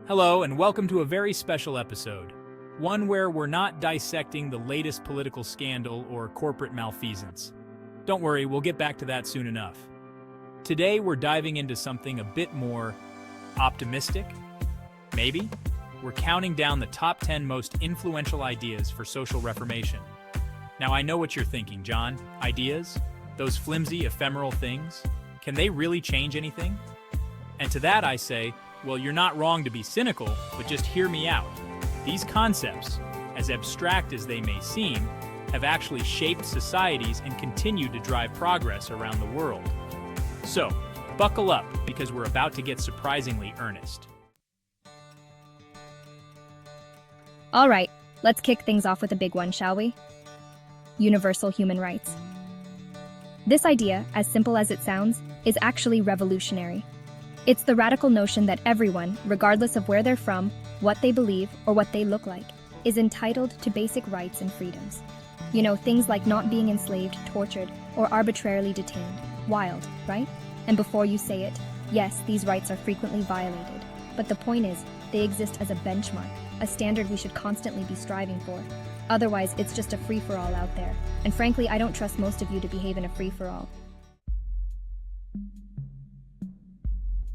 Hello, and welcome to a very special episode. One where we're not dissecting the latest political scandal or corporate malfeasance. Don't worry, we'll get back to that soon enough. Today, we're diving into something a bit more optimistic. Maybe? We're counting down the top 10 most influential ideas for social reformation. Now, I know what you're thinking, John. Ideas? Those flimsy, ephemeral things? Can they really change anything? And to that I say, well, you're not wrong to be cynical, but just hear me out. These concepts, as abstract as they may seem, have actually shaped societies and continue to drive progress around the world. So, buckle up, because we're about to get surprisingly earnest. All right, let's kick things off with a big one, shall we? Universal human rights. This idea, as simple as it sounds, is actually revolutionary. It's the radical notion that everyone, regardless of where they're from, what they believe, or what they look like, is entitled to basic rights and freedoms. You know, things like not being enslaved, tortured, or arbitrarily detained. Wild, right? And before you say it, yes, these rights are frequently violated. But the point is, they exist as a benchmark, a standard we should constantly be striving for. Otherwise, it's just a free-for-all out there. And frankly, I don't trust most of you to behave in a free-for-all.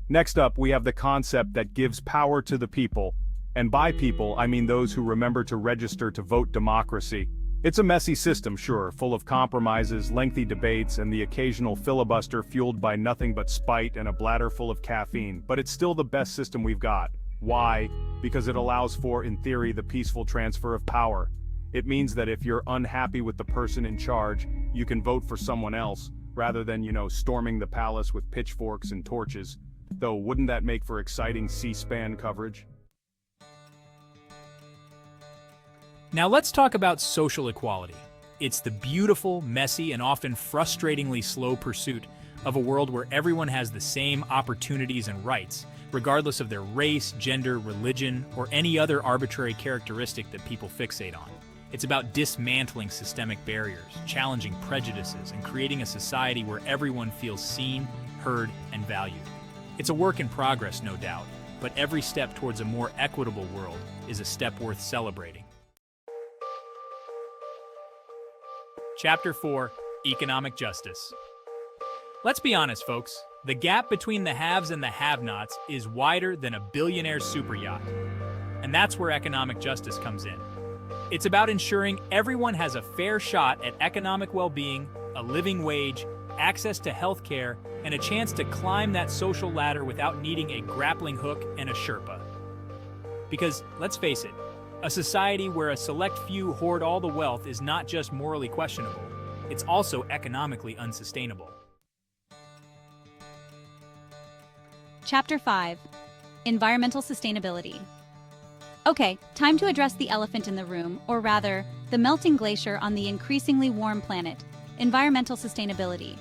Next up, we have the concept that gives power to the people. And by people, I mean those who remember to register to vote democracy. It's a messy system, sure, full of compromises, lengthy debates, and the occasional filibuster fueled by nothing but spite and a bladder full of caffeine. But it's still the best system we've got. Why? Because it allows for, in theory, the peaceful transfer of power. It means that if you're unhappy with the person in charge, you can vote for someone else, rather than, storming the palace with pitchforks and torches. Though, wouldn't that make for exciting C-SPAN coverage? Now let's talk about social equality. It's the beautiful, messy, and often frustratingly slow pursuit of a world where everyone has the same opportunities and rights, regardless of their race, gender, religion, or any other arbitrary characteristic that people fixate on. It's about dismantling systemic barriers, challenging prejudices, and creating a society where everyone feels seen, heard, and valued. It's a work in progress, no doubt, but every step towards a more equitable world is a step worth celebrating. Chapter 4: Economic Justice. Let's be honest, folks. The gap between the haves and the have-nots is wider than a billionaire's super yacht. And that's where economic justice comes in. It's about ensuring everyone has a fair shot at economic well-being, a living wage, access to health care, and a chance to climb that social ladder without needing a grappling hook and a Sherpa. Because, let's face it, a society where a select few hoard all the wealth is not just morally questionable, it's also economically unsustainable. Chapter 5: Environmental Sustainability. Okay, time to address the elephant in the room, or rather, the melting glacier on the increasingly warm planet: environmental sustainability.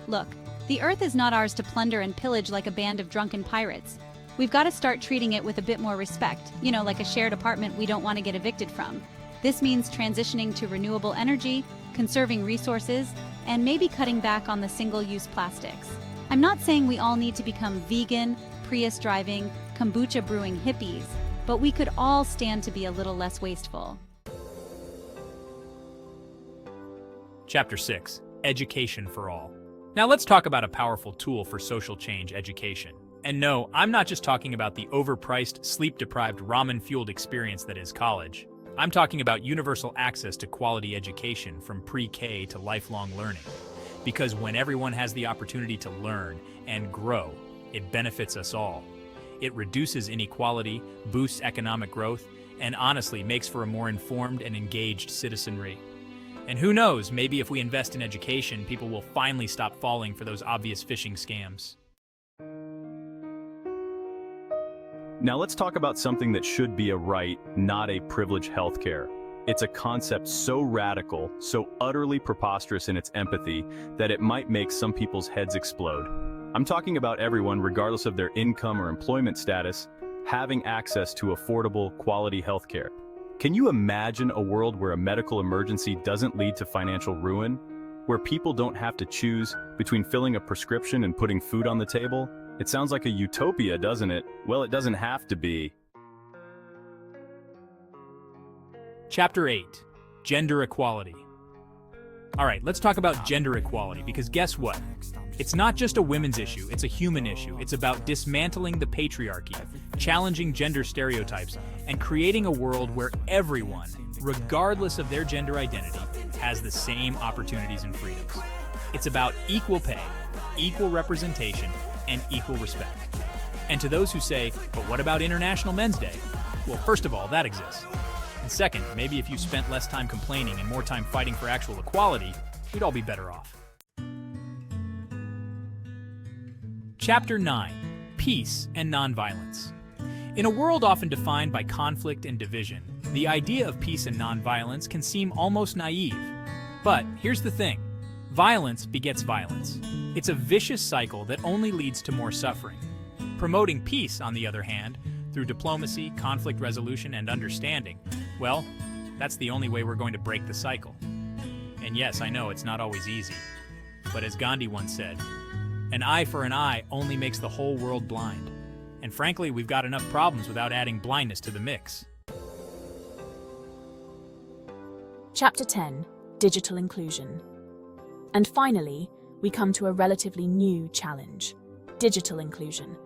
Look, the Earth is not ours to plunder and pillage like a band of drunken pirates. We've got to start treating it with a bit more respect, like a shared apartment we don't want to get evicted from. This means transitioning to renewable energy, conserving resources, and maybe cutting back on the single-use plastics. I'm not saying we all need to become vegan, Prius-driving, kombucha-brewing hippies, but we could all stand to be a little less wasteful. Chapter 6: Education for All. Now let's talk about a powerful tool for social change: education. And no, I'm not just talking about the overpriced, sleep-deprived, ramen-fueled experience that is college. I'm talking about universal access to quality education from pre-K to lifelong learning. Because when everyone has the opportunity to learn and grow, it benefits us all. It reduces inequality, boosts economic growth, and honestly makes for a more informed and engaged citizenry. And who knows, maybe if we invest in education, people will finally stop falling for those obvious phishing scams. Now let's talk about something that should be a right, not a privilege: healthcare. It's a concept so radical, so utterly preposterous in its empathy, that it might make some people's heads explode. I'm talking about everyone, regardless of their income or employment status, having access to affordable, quality healthcare. Can you imagine a world where a medical emergency doesn't lead to financial ruin? Where people don't have to choose between filling a prescription and putting food on the table? It sounds like a utopia, doesn't it? Well, it doesn't have to be. Chapter 8, Gender Equality. All right, let's talk about gender equality, because guess what? It's not just a women's issue, it's a human issue. It's about dismantling the patriarchy, challenging gender stereotypes, and creating a world where everyone, regardless of their gender identity, has the same opportunities and freedoms. It's about equal pay, equal representation, and equal respect. And to those who say, but what about International Men's Day? Well, first of all, that exists. And second, maybe if you spent less time complaining and more time fighting for actual equality, we'd all be better off. Chapter 9, Peace and Nonviolence. In a world often defined by conflict and division, the idea of peace and nonviolence can seem almost naive. But here's the thing, violence begets violence. It's a vicious cycle that only leads to more suffering. Promoting peace, on the other hand, through diplomacy, conflict resolution, and understanding, well, that's the only way we're going to break the cycle. And yes, I know it's not always easy. But as Gandhi once said, an eye for an eye only makes the whole world blind. And frankly, we've got enough problems without adding blindness to the mix. Chapter 10, Digital Inclusion. And finally, we come to a relatively new challenge, digital inclusion.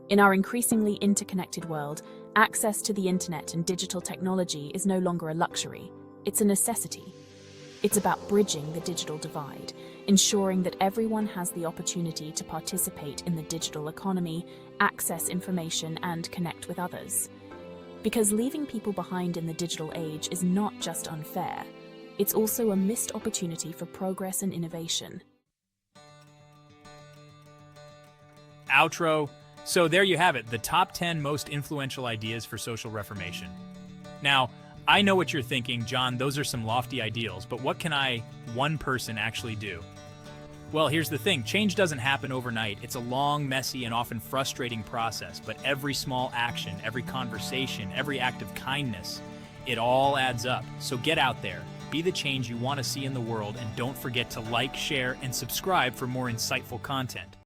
In our increasingly interconnected world, access to the internet and digital technology is no longer a luxury, it's a necessity. It's about bridging the digital divide, ensuring that everyone has the opportunity to participate in the digital economy, access information, and connect with others. Because leaving people behind in the digital age is not just unfair, it's also a missed opportunity for progress and innovation. Outro. So there you have it, the top 10 most influential ideas for social reformation. Now, I know what you're thinking, John, those are some lofty ideals, but what can one person actually do? Well, here's the thing, change doesn't happen overnight. It's a long, messy, and often frustrating process, but every small action, every conversation, every act of kindness, it all adds up. So get out there, be the change you want to see in the world, and don't forget to like, share, and subscribe for more insightful content.